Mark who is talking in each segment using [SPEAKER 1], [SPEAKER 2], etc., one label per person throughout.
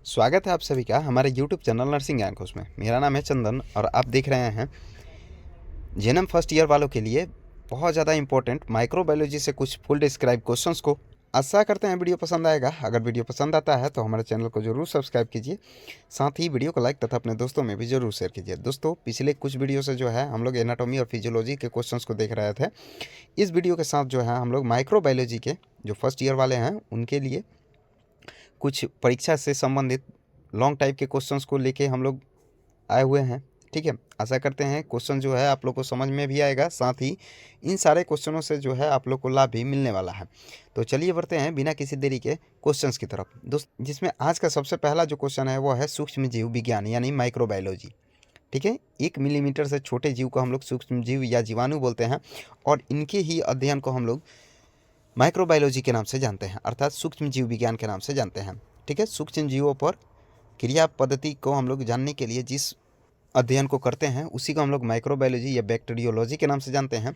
[SPEAKER 1] स्वागत है आप सभी का हमारे YouTube चैनल नर्सिंग ज्ञान कोश में। मेरा नाम है चंदन और आप देख रहे हैं जेएनएम फर्स्ट ईयर वालों के लिए बहुत ज़्यादा इंपॉर्टेंट माइक्रोबायोलॉजी से कुछ फुल डिस्क्राइब क्वेश्चंस को। आशा करते हैं वीडियो पसंद आएगा। अगर वीडियो पसंद आता है तो हमारे चैनल को जरूर सब्सक्राइब कीजिए, साथ ही वीडियो को लाइक तथा अपने दोस्तों में भी जरूर शेयर कीजिए। दोस्तों, पिछले कुछ वीडियो से जो है हम लोग एनाटॉमी और फिजियोलॉजी के क्वेश्चंस को देख रहे थे। इस वीडियो के साथ जो है हम लोग माइक्रोबायोलॉजी के जो फर्स्ट ईयर वाले हैं उनके लिए कुछ परीक्षा से संबंधित लॉन्ग टाइप के क्वेश्चंस को लेके हम लोग आए हुए हैं। ठीक है, आशा करते हैं क्वेश्चन जो है आप लोग को समझ में भी आएगा, साथ ही इन सारे क्वेश्चनों से जो है आप लोग को लाभ भी मिलने वाला है। तो चलिए बढ़ते हैं बिना किसी देरी के क्वेश्चंस की तरफ दोस्त, जिसमें आज का सबसे पहला जो क्वेश्चन है वो है सूक्ष्म जीव विज्ञान यानी माइक्रोबायोलॉजी। ठीक है, 1 मिलीमीटर से छोटे जीव को हम लोग सूक्ष्म जीव या जीवाणु बोलते हैं और इनके ही अध्ययन को हम लोग माइक्रोबायोलॉजी के नाम से जानते हैं, अर्थात सूक्ष्म जीव विज्ञान के नाम से जानते हैं। ठीक है, सूक्ष्म जीवों पर क्रिया पद्धति को हम लोग जानने के लिए जिस अध्ययन को करते हैं उसी को हम लोग माइक्रोबायोलॉजी या बैक्टीरियोलॉजी के नाम से जानते हैं।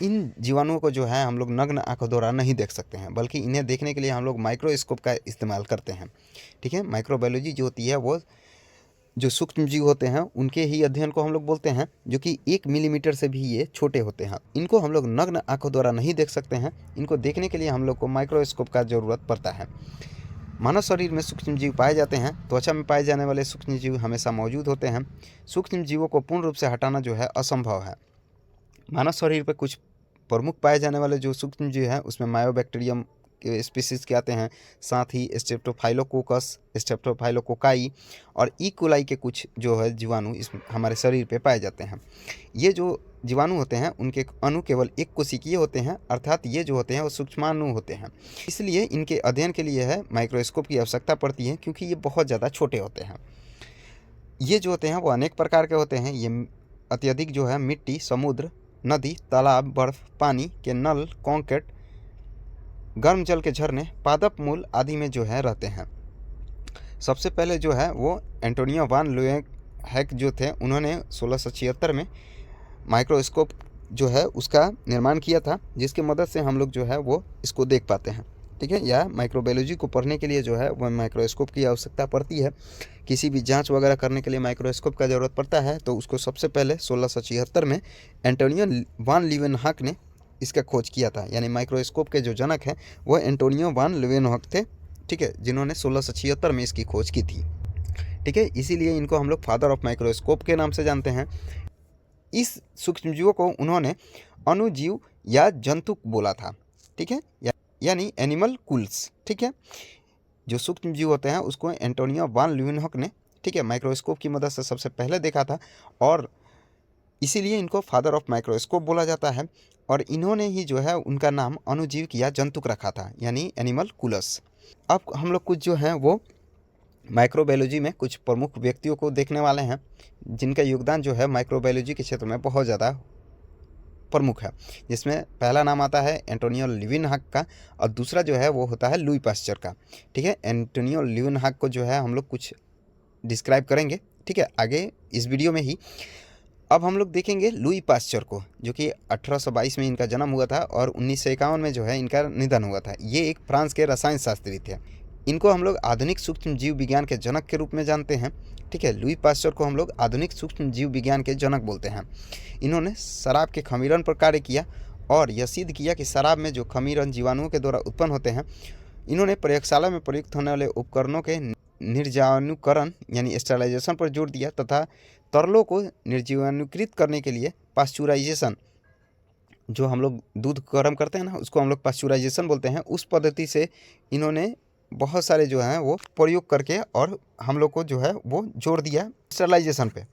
[SPEAKER 1] इन जीवाणुओं को जो है हम लोग नग्न आंखों द्वारा नहीं देख सकते हैं, बल्कि इन्हें देखने के लिए हम लोग माइक्रोस्कोप का इस्तेमाल करते हैं। ठीक है, माइक्रोबायोलॉजी जो होती है वो जो सूक्ष्म जीव होते हैं उनके ही अध्ययन को हम लोग बोलते हैं, जो कि 1 मिलीमीटर से भी ये छोटे होते हैं। इनको हम लोग नग्न आंखों द्वारा नहीं देख सकते हैं, इनको देखने के लिए हम लोग को माइक्रोस्कोप का ज़रूरत पड़ता है। मानव शरीर में सूक्ष्म जीव पाए जाते हैं। त्वचा में पाए जाने वाले सूक्ष्म जीव हमेशा मौजूद होते हैं। सूक्ष्म जीवों को पूर्ण रूप से हटाना जो है असंभव है। मानव शरीर पर कुछ प्रमुख पाए जाने वाले जो सूक्ष्म जीव हैं उसमें मायोबैक्टीरियम के स्पीसीज के आते हैं, साथ ही स्ट्रेप्टोफाइलोकोकस, स्ट्रेप्टोफाइलोकोकाई और ई कोलाई के कुछ जो है जीवाणु इस हमारे शरीर पे पाए जाते हैं। ये जो जीवाणु होते हैं उनके अणु केवल एक कोशिकीय होते हैं, अर्थात ये जो होते हैं वो सूक्ष्माणु होते हैं। इसलिए इनके अध्ययन के लिए है माइक्रोस्कोप की आवश्यकता पड़ती है, क्योंकि ये बहुत ज़्यादा छोटे होते हैं। ये जो होते हैं वो अनेक प्रकार के होते हैं। ये अत्यधिक जो है मिट्टी, समुद्र, नदी, तालाब, बर्फ, पानी के नल, कॉन्क्रीट, गर्म जल के झरने, पादप मूल आदि में जो है रहते हैं। सबसे पहले जो है वो एंटोनियो वान ल्यूवेनहॉक जो थे, उन्होंने 1676 में माइक्रोस्कोप जो है उसका निर्माण किया था, जिसकी मदद से हम लोग जो है वो इसको देख पाते हैं। ठीक है, या माइक्रोबायोलॉजी को पढ़ने के लिए जो है वो माइक्रोस्कोप की आवश्यकता पड़ती है। किसी भी जांच वगैरह करने के लिए माइक्रोस्कोप का ज़रूरत पड़ता है, तो उसको सबसे पहले 1676 में एंटोनियो वान ल्यूवेनहॉक ने इसका खोज किया था। यानी माइक्रोस्कोप के जो जनक हैं वो एंटोनियो वान ल्यूवेनहॉक थे। ठीक है, जिन्होंने 1676 में इसकी खोज की थी। ठीक है, इसीलिए इनको हम लोग फादर ऑफ माइक्रोस्कोप के नाम से जानते हैं। इस सूक्ष्मजीवों को उन्होंने अणुजीव या जंतु बोला था। ठीक है, यानी एनिमल कूल्स। ठीक है, जो सूक्ष्मजीव होते हैं उसको एंटोनियो वान ल्यूवेनहॉक ने, ठीक है, माइक्रोस्कोप की मदद से सबसे पहले देखा था और इसीलिए इनको फादर ऑफ माइक्रोस्कोप बोला जाता है। और इन्होंने ही जो है उनका नाम अणुजीव या जंतुक रखा था, यानी एनिमल कूलस। अब हम लोग कुछ जो हैं वो माइक्रोबायोलॉजी में कुछ प्रमुख व्यक्तियों को देखने वाले हैं, जिनका योगदान जो है माइक्रोबायोलॉजी के क्षेत्र में बहुत ज़्यादा प्रमुख है। जिसमें पहला नाम आता है एंटोनियो ल्यूवेनहॉक का और दूसरा जो है वो होता है लुई पास्चर का। ठीक है, एंटोनियो ल्यूवेनहॉक को जो है हम लोग कुछ डिस्क्राइब करेंगे, ठीक है, आगे इस वीडियो में ही। अब हम लोग देखेंगे लुई पास्चर को, जो कि 1822 में इनका जन्म हुआ था और 1951 में जो है इनका निधन हुआ था। ये एक फ्रांस के रसायन शास्त्री थे। इनको हम लोग आधुनिक सूक्ष्म जीव विज्ञान के जनक के रूप में जानते हैं। ठीक है, लुई पास्चर को हम लोग आधुनिक सूक्ष्म जीव विज्ञान के जनक बोलते हैं। इन्होंने शराब के खमीरन पर कार्य किया और यह सिद्ध किया कि शराब में जो खमीरन जीवाणुओं के द्वारा उत्पन्न होते हैं, इन्होंने प्रयोगशाला में प्रयुक्त होने वाले उपकरणों के निर्जलीकरण यानी स्टेरिलाइजेशन पर जोर दिया तथा तरलों को निर्जीवाणुकृत करने के लिए पास्चुराइजेशन, जो हम लोग दूध गर्म करते हैं ना उसको हम लोग पास्चुराइजेशन बोलते हैं, उस पद्धति से इन्होंने बहुत सारे जो हैं वो प्रयोग करके और हम लोग को जो है वो जोर दिया स्टेरिलाइजेशन पे।